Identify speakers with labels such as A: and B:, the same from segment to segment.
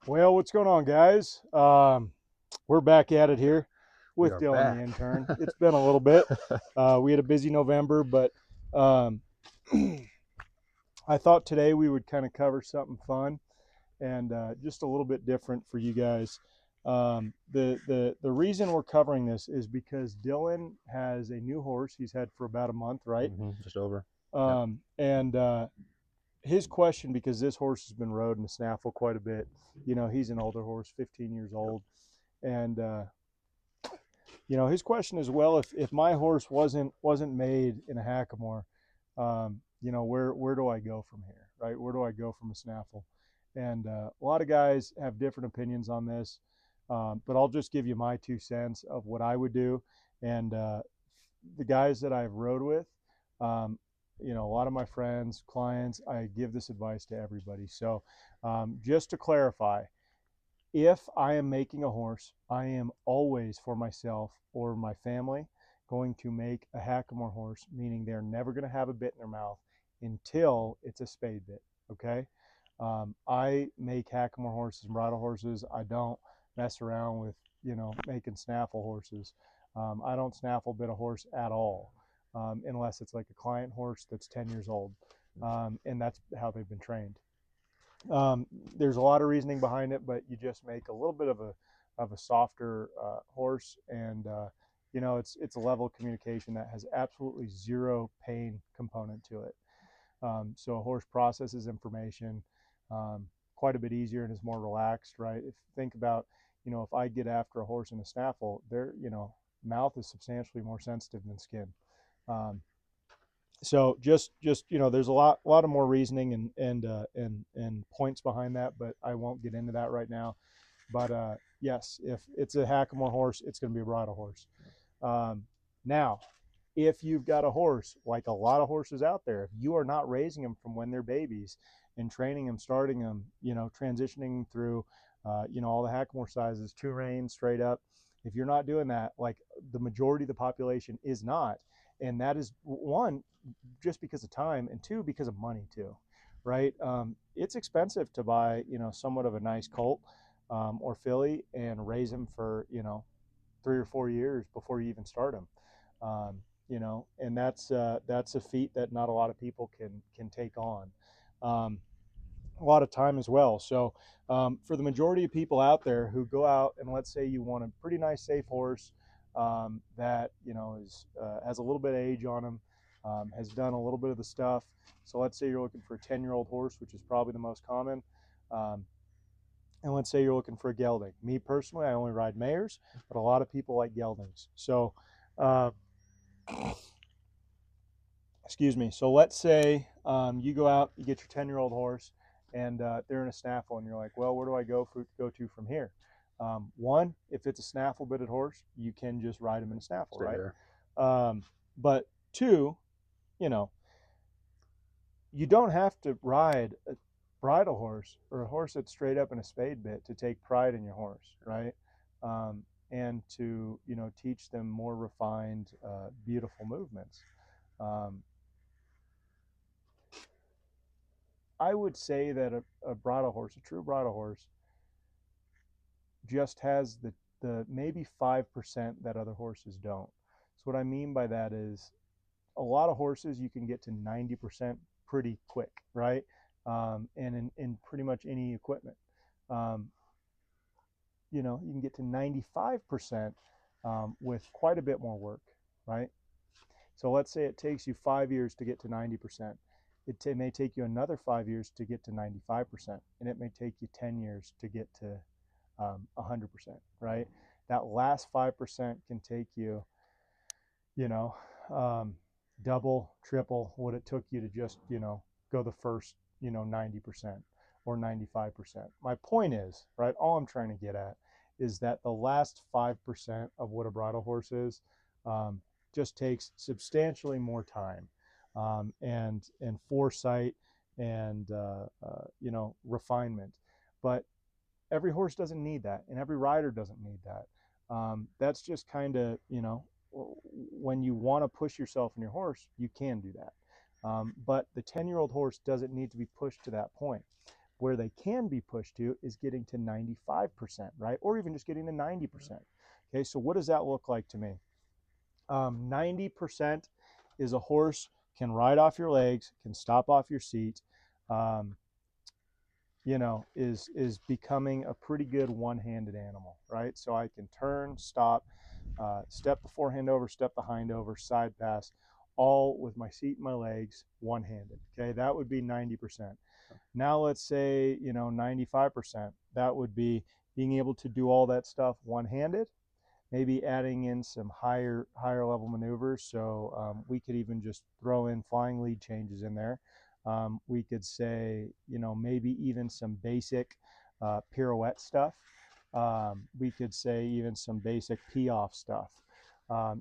A: Well, what's going on, guys? We're back at it here
B: We
A: with
B: are
A: Dylan, the
B: back.
A: intern. It's been a little bit. We had a busy November, but um, I thought today we would kind of cover something fun and just a little bit different for you guys. The reason we're covering this is because Dylan has a new horse he's had for about a month, right?
B: Just over. Yep.
A: And his question, because this horse has been rode in the Snaffle quite a bit. He's an older horse, 15 years old, and his question is, well, if my horse wasn't made in a hackamore, where do I go from here, right? Where do I go from a Snaffle? And a lot of guys have different opinions on this, but I'll just give you my 2 cents of what I would do. And the guys that I've rode with, um, a lot of my friends, clients, I give this advice to everybody. So just to clarify, if I am making a horse, I am always for myself or my family going to make a hackamore horse, meaning they're never going to have a bit in their mouth until it's a spade bit. Okay. I make hackamore horses and bridle horses. I don't mess around with, making snaffle horses. I don't snaffle bit a horse at all, unless it's like a client horse that's 10 years old. And that's how they've been trained. Um, there's a lot of reasoning behind it, but you just make a little bit of a softer horse, and it's a level of communication that has absolutely zero pain component to it. So a horse processes information quite a bit easier and is more relaxed, right? If you think about, if I get after a horse in a snaffle, their mouth is substantially more sensitive than skin. Um, so just there's a lot of more reasoning and points behind that, but I won't get into that right now. But yes, if it's a hackamore horse, it's going to be a bridle horse. Now, if you've got a horse, like a lot of horses out there, if you are not raising them from when they're babies and training them, starting them, transitioning through all the hackamore sizes, 2 reins straight up, if you're not doing that, like the majority of the population is not, and that is one, just because of time, and two, because of money too, right? It's expensive to buy, somewhat of a nice colt or filly and raise them for 3 or 4 years before you even start them. And that's a feat that not a lot of people can take on. A lot of time as well. So for the majority of people out there who go out and, let's say you want a pretty nice safe horse that is has a little bit of age on him, has done a little bit of the stuff. So let's say you're looking for a 10-year-old horse, which is probably the most common. Um, and let's say you're looking for a gelding. Me personally, I only ride mares, but a lot of people like geldings. So uh, excuse me. So let's say you go out, you get your 10-year-old horse, and they're in a snaffle, and you're like, well, where do I go to from here? One, if it's a snaffle bitted horse, you can just ride him in a snaffle,
B: Stay
A: right?
B: there.
A: But two, you know, you don't have to ride a bridle horse or a horse that's straight up in a spade bit to take pride in your horse, right? And to teach them more refined, beautiful movements. Um, I would say that a bridle horse, a true bridle horse, just has the maybe 5% that other horses don't. So what I mean by that is, a lot of horses you can get to 90% pretty quick, right? And in pretty much any equipment. Um, you can get to 95% with quite a bit more work, right? So let's say it takes you 5 years to get to 90%. It may take you another 5 years to get to 95%, and it may take you 10 years to get to 100%, right? That last 5% can take you, you know, um, double, triple what it took you to just, go the first, 90% or 95%. My point is, right, all I'm trying to get at is that the last 5% of what a bridle horse is um, just takes substantially more time and foresight and, refinement. But every horse doesn't need that, and every rider doesn't need that. That's just kind of, when you want to push yourself in your horse, you can do that. But the 10-year-old horse doesn't need to be pushed to that point. Where they can be pushed to is getting to 95%, right? Or even just getting to 90%. Okay, so what does that look like to me? 90% is a horse can ride off your legs, can stop off your seat, you know, is becoming a pretty good one-handed animal, right? So I can turn, stop, step the forehand over, step the hind over, side pass, all with my seat and my legs, one-handed. Okay, that would be 90%. Now let's say, you know, 95%. That would be being able to do all that stuff one-handed, maybe adding in some higher level maneuvers. So we could even just throw in flying lead changes in there. We could say, you know, maybe even some basic pirouette stuff. We could say even some basic pee-off stuff.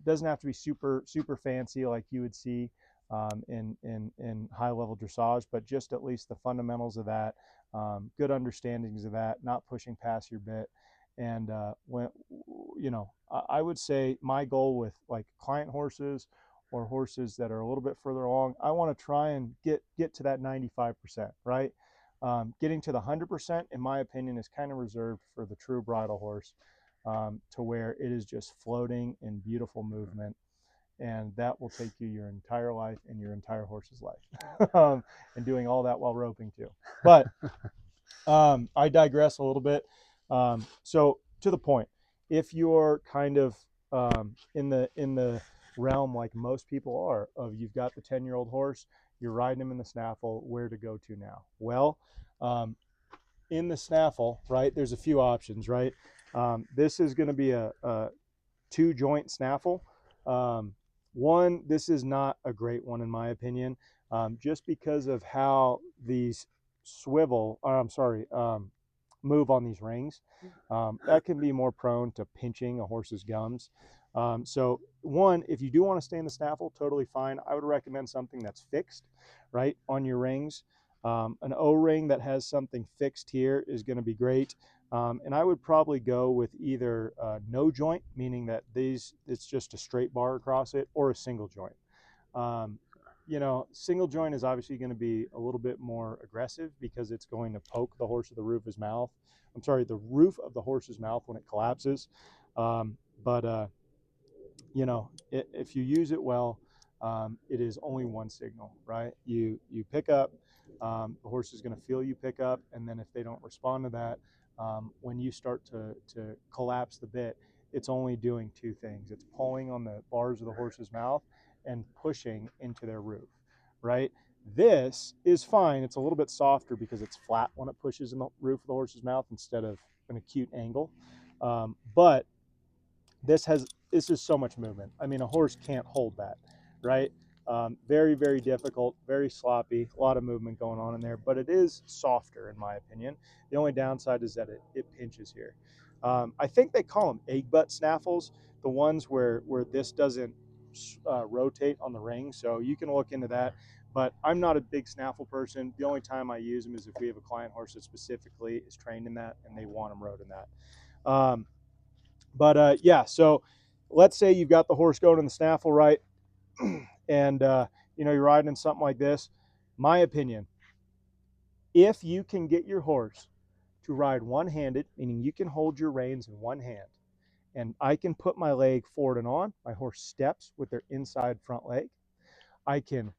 A: Doesn't have to be super fancy like you would see in high level dressage, but just at least the fundamentals of that, good understandings of that, not pushing past your bit. And when, you know, I would say my goal with like client horses or horses that are a little bit further along, I want to try and get to that 95%, right? Getting to the 100%, in my opinion, is kind of reserved for the true bridle horse, to where it is just floating in beautiful movement. And that will take you your entire life and your entire horse's life. And doing all that while roping too. But I digress a little bit. So to the point, if you're kind of in the realm like most people are, of you've got the 10-year-old horse, you're riding him in the snaffle, where to go to now? Well, in the snaffle, right, there's a few options, right? This is going to be a 2-joint snaffle. One, this is not a great one in my opinion, just because of how these move on these rings. That can be more prone to pinching a horse's gums. So one, if you do want to stay in the snaffle, totally fine. I would recommend something that's fixed, right, on your rings. An O-ring that has something fixed here is going to be great. And I would probably go with either no joint, meaning that it's just a straight bar across it, or a single joint. You know, single joint is obviously going to be a little bit more aggressive because it's going to poke the horse of the roof of his mouth. I'm sorry, the roof of the horse's mouth when it collapses. You know, if you use it well, it is only one signal, right? You pick up, the horse is going to feel you pick up, and then if they don't respond to that, when you start to collapse the bit, it's only doing 2 things. It's pulling on the bars of the horse's mouth and pushing into their roof, right? This is fine. It's a little bit softer because it's flat when it pushes in the roof of the horse's mouth instead of an acute angle. But this is so much movement. I mean, a horse can't hold that, right? Very difficult, very sloppy, a lot of movement going on in there, but it is softer in my opinion. The only downside is that it pinches here. I think they call them egg butt snaffles, the ones where this doesn't rotate on the ring, so you can look into that. But I'm not a big snaffle person. The only time I use them is if we have a client horse that specifically is trained in that and they want them rode in that. Yeah, so let's say you've got the horse going in the snaffle, right? And you know, you're riding in something like this. My opinion, if you can get your horse to ride one-handed, meaning you can hold your reins in one hand, and I can put my leg forward and on, my horse steps with their inside front leg. I can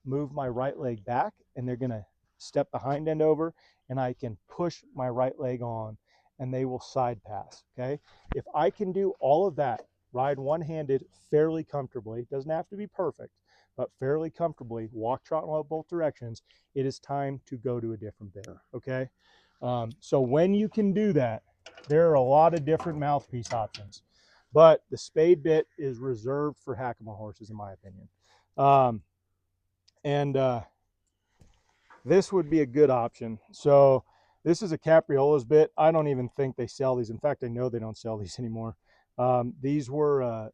A: move my right leg back, and they're going to step the hind end over, and I can push my right leg on, and they will side pass, okay? If I can do all of that, ride one-handed fairly comfortably, doesn't have to be perfect, but fairly comfortably, walk, trot, and lope both directions, it is time to go to a different bit, okay? So when you can do that, there are a lot of different mouthpiece options, but the spade bit is reserved for Hackamore horses, in my opinion. This would be a good option. So this is a Capriola's bit. I don't even think they sell these. In fact, I know they don't sell these anymore. These were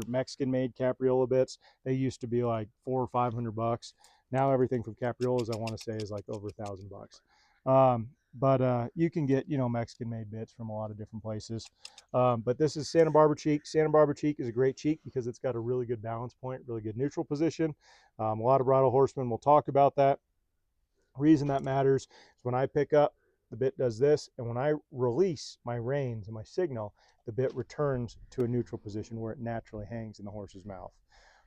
A: Mexican-made Capriola bits. They used to be like $400 or $500. Now everything from Capriola's, I want to say, is like over $1,000. But you can get, you know, Mexican-made bits from a lot of different places. But this is Santa Barbara cheek. Santa Barbara cheek is a great cheek because it's got a really good balance point, really good neutral position. A lot of bridle horsemen will talk about that. Reason that matters is when I pick up, the bit does this, and when I release my reins and my signal, the bit returns to a neutral position where it naturally hangs in the horse's mouth.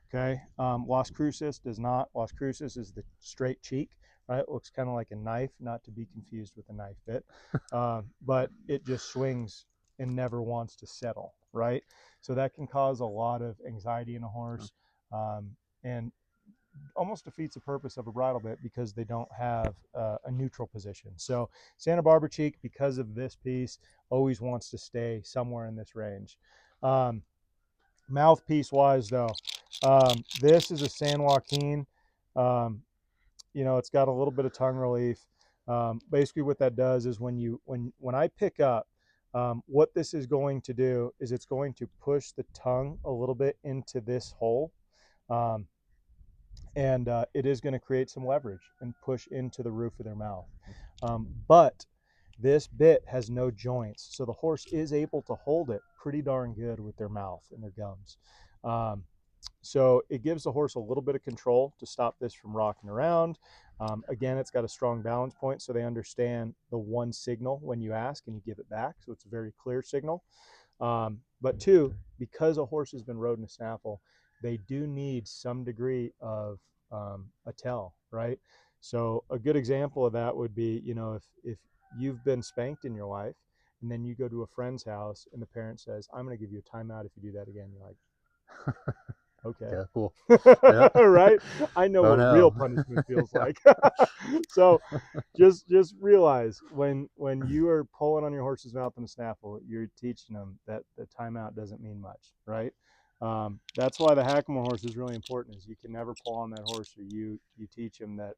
A: Okay, Las Cruces does not. Las Cruces is the straight cheek, right? It looks kind of like a knife, not to be confused with a knife bit, but it just swings and never wants to settle, right? So that can cause a lot of anxiety in a horse, and almost defeats the purpose of a bridle bit because they don't have a neutral position. So Santa Barbara cheek, because of this piece, always wants to stay somewhere in this range. Mouthpiece wise though, this is a San Joaquin. You know, it's got a little bit of tongue relief. Basically what that does is when I pick up, what this is going to do is it's going to push the tongue a little bit into this hole. And it is going to create some leverage and push into the roof of their mouth. But this bit has no joints, so the horse is able to hold it pretty darn good with their mouth and their gums. So it gives the horse a little bit of control to stop this from rocking around. Again, it's got a strong balance point, so they understand the one signal when you ask and you give it back, so it's a very clear signal. But two, because a horse has been rode in a snaffle, they do need some degree of a tell, right? So a good example of that would be, you know, if you've been spanked in your life and then you go to a friend's house and the parent says, I'm going to give you a timeout if you do that again. You're like, okay.
B: Yeah, cool. Yeah.
A: Right? I know
B: Oh,
A: what
B: no.
A: real punishment feels like. So just realize when you are pulling on your horse's mouth in a snaffle, you're teaching them that the timeout doesn't mean much, right? That's why the Hackamore horse is really important. Is you can never pull on that horse, or you teach them that,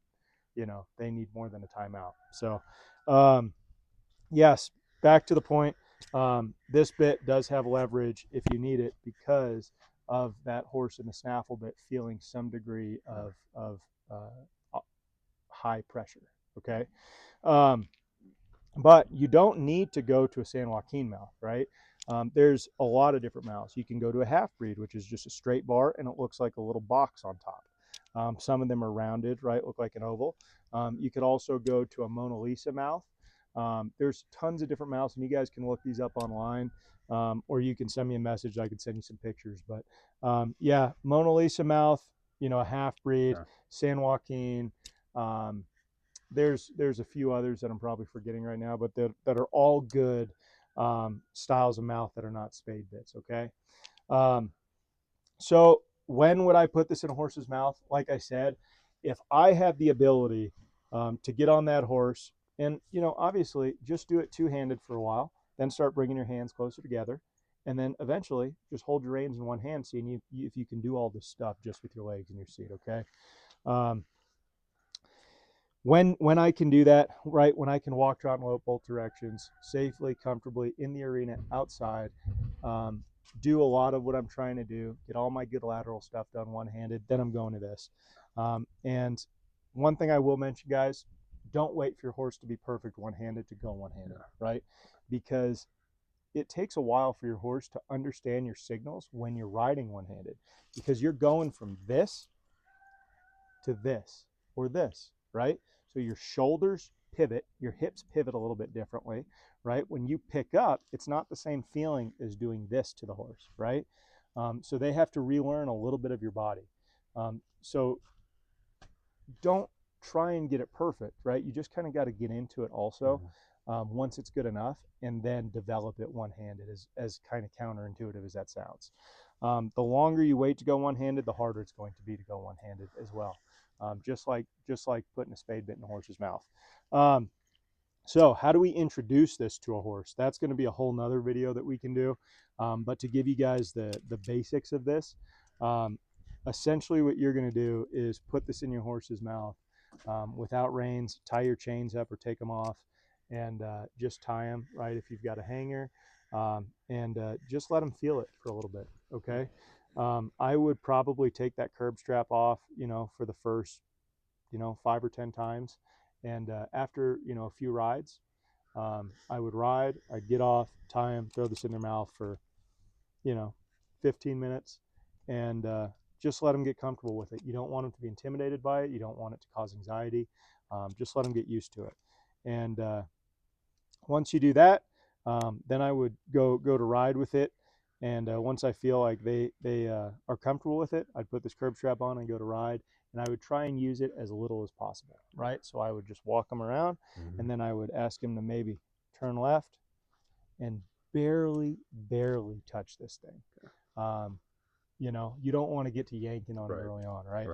A: you know, they need more than a timeout. So yes, back to the point. This bit does have leverage if you need it because of that horse in the snaffle bit feeling some degree of high pressure. Okay. But you don't need to go to a San Joaquin mouth, right? There's a lot of different mouths. You can go to a half breed, which is just a straight bar and it looks like a little box on top. Some of them are rounded, right? Look like an oval. You could also go to a Mona Lisa mouth. There's tons of different mouths, and you guys can look these up online, or you can send me a message. I could send you some pictures. But yeah, Mona Lisa mouth, you know, a half breed,
B: Yeah.
A: San Joaquin. There's a few others that I'm probably forgetting right now, but that are all good styles of mouth that are not spade bits. Okay. So when would I put this in a horse's mouth? Like I said, if I have the ability to get on that horse and, you know, obviously just do it two-handed for a while, then start bringing your hands closer together. And then eventually just hold your reins in one hand, seeing if you can do all this stuff just with your legs in your seat. Okay. When I can do that, right, when I can walk, trot, and lope both directions safely, comfortably in the arena outside, do a lot of what I'm trying to do, get all my good lateral stuff done one-handed, then I'm going to this. And one thing I will mention, guys, don't wait for your horse to be perfect one-handed to go one-handed, right? Because it takes a while for your horse to understand your signals when you're riding one-handed, because you're going from this to this or this, right? So your shoulders pivot, your hips pivot a little bit differently, right? When you pick up, it's not the same feeling as doing this to the horse, right? So they have to relearn a little bit of your body. So don't try and get it perfect, right? You just kind of got to get into it also once it's good enough, and then develop it one-handed, as kind of counterintuitive as that sounds. The longer you wait to go one-handed, the harder it's going to be to go one-handed as well. Just like putting a spade bit in a horse's mouth. So how do we introduce this to a horse? That's going to be a whole nother video that we can do. But to give you guys the basics of this, essentially what you're going to do is put this in your horse's mouth without reins, tie your chains up or take them off, and just tie them, right, if you've got a hanger, and just let them feel it for a little bit, okay? I would probably take that curb strap off, you know, for the first, you know, 5 or 10 times. And after, you know, a few rides, I would ride, I'd get off, tie them, throw this in their mouth for, you know, 15 minutes, and just let them get comfortable with it. You don't want them to be intimidated by it. You don't want it to cause anxiety. Just let them get used to it. And once you do that, then I would go to ride with it. And once I feel like they are comfortable with it, I'd put this curb strap on and go to ride. And I would try and use it as little as possible, right? So I would just walk them around, and then I would ask him to maybe turn left and barely touch this thing. You know, you don't want to get to yanking on it early on, right?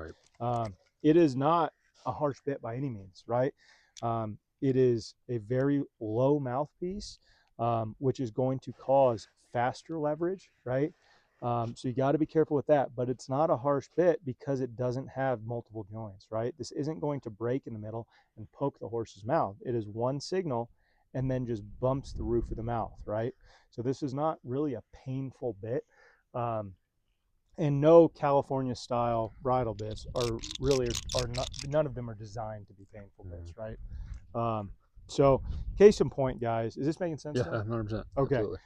A: It is not a harsh bit by any means, right? It is a very low mouthpiece, which is going to cause faster leverage, right? So you got to be careful with that, but it's not a harsh bit because it doesn't have multiple joints, right? This isn't going to break in the middle and poke the horse's mouth. It is one signal and then just bumps the roof of the mouth, right? So this is not really a painful bit. And no California style bridle bits are not, none of them are designed to be painful bits, right? So case in point, guys, is this making sense?
B: Yeah, 100%.
A: Okay.
B: Absolutely.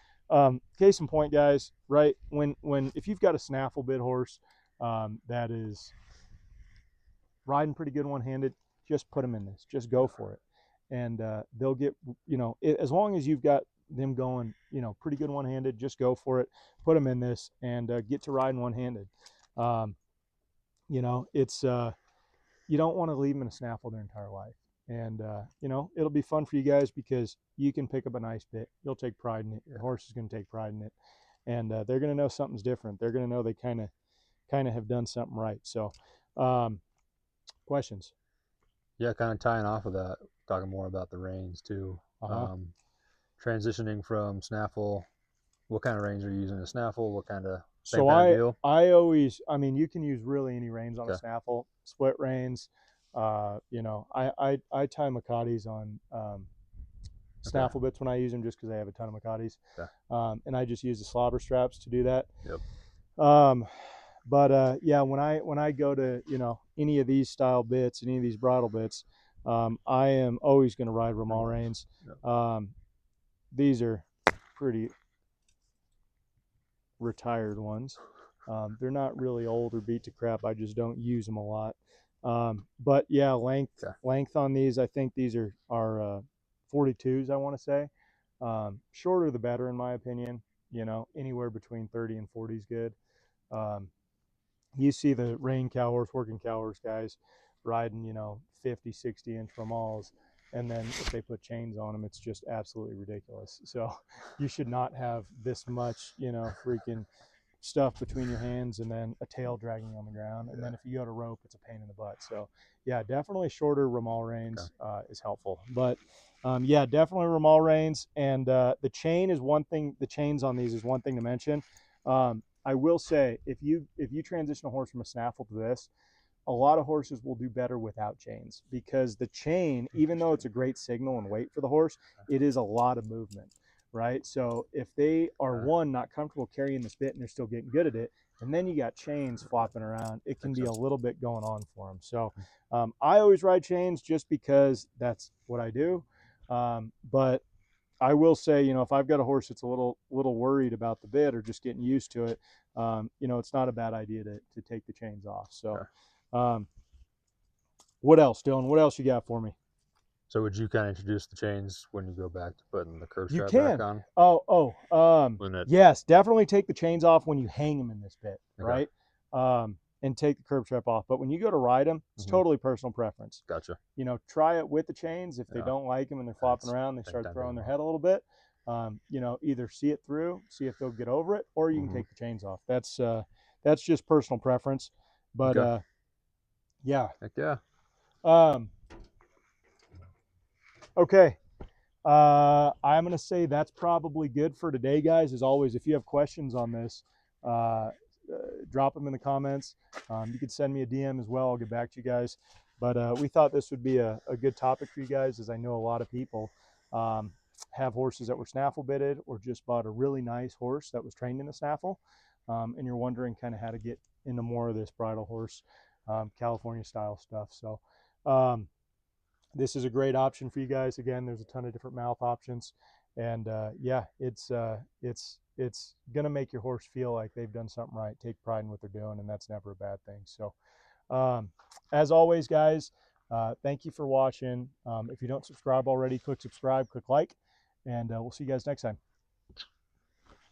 A: Case in point, guys, right? If you've got a snaffle bit horse that is riding pretty good one-handed, just put them in this. Just go for it, and they'll get, you know, as long as you've got them going, you know, pretty good one-handed, just go for it. Put them in this and get to riding one-handed. You know, it's you don't want to leave them in a snaffle their entire life. And, you know, it'll be fun for you guys because you can pick up a nice bit. You'll take pride in it. Your horse is going to take pride in it. And they're going to know something's different. They're going to know they kind of have done something right. So, questions?
B: Yeah, kind of tying off of that, talking more about the reins too. Transitioning from snaffle, what kind of reins are you using? A snaffle? What kind of
A: So
B: kind of deal?
A: I always, I mean, you can use really any reins on a snaffle, split reins. You know, I tie Macatis on snaffle bits when I use them just because I have a ton of Macatis. And I just use the slobber straps to do that. But yeah, when I go to, you know, any of these style bits, any of these bridle bits, I am always going to ride Reins reins. These are pretty retired ones. They're not really old or beat to crap. I just don't use them a lot. But yeah, length on these, I think these are 42s, I want to say. Shorter the better, in my opinion. You know, anywhere between 30 and 40 is good. You see the rein cow horse, working cow horse guys riding, you know, 50, 60-inch Ramals. And then if they put chains on them, it's just absolutely ridiculous. So you should not have this much, you know, freaking stuff between your hands and then a tail dragging on the ground. And then if you go to rope, it's a pain in the butt. So yeah, definitely shorter Ramal reins is helpful. But yeah, definitely Ramal reins. And the chain is one thing. The chains on these is one thing to mention. I will say, if you transition a horse from a snaffle to this, a lot of horses will do better without chains, because the chain, even though it's a great signal and weight for the horse, it is a lot of movement, right? So if they are not comfortable carrying this bit and they're still getting good at it, and then you got chains flopping around, it can be a little bit going on for them. So I always ride chains just because that's what I do. But I will say, you know, if I've got a horse that's a little worried about the bit or just getting used to it, you know, it's not a bad idea to take the chains off. So what else, Dylan? What else you got for me?
B: So would you kind of introduce the chains when you go back to putting the curb strap
A: back
B: on?
A: Yes, definitely take the chains off when you hang them in this bit, right? And take the curb strap off. But when you go to ride them, it's totally personal preference.
B: Gotcha.
A: You know, try it with the chains. If they don't like them and they're flopping around, they start throwing their head a little bit. You know, either see it through, see if they'll get over it, or you can take the chains off. That's just personal preference. But yeah.
B: Heck yeah.
A: Okay. I'm going to say that's probably good for today, guys. As always, if you have questions on this, drop them in the comments. You can send me a DM as well. I'll get back to you guys. But we thought this would be a good topic for you guys, as I know a lot of people have horses that were snaffle bitted or just bought a really nice horse that was trained in a snaffle. And you're wondering kind of how to get into more of this bridle horse, California style stuff. So this is a great option for you guys. Again, there's a ton of different mouth options, and yeah, it's gonna make your horse feel like they've done something right, take pride in what they're doing, and that's never a bad thing. So as always, guys, Thank you for watching. If you don't subscribe already, click subscribe, click like, and we'll see you guys next time.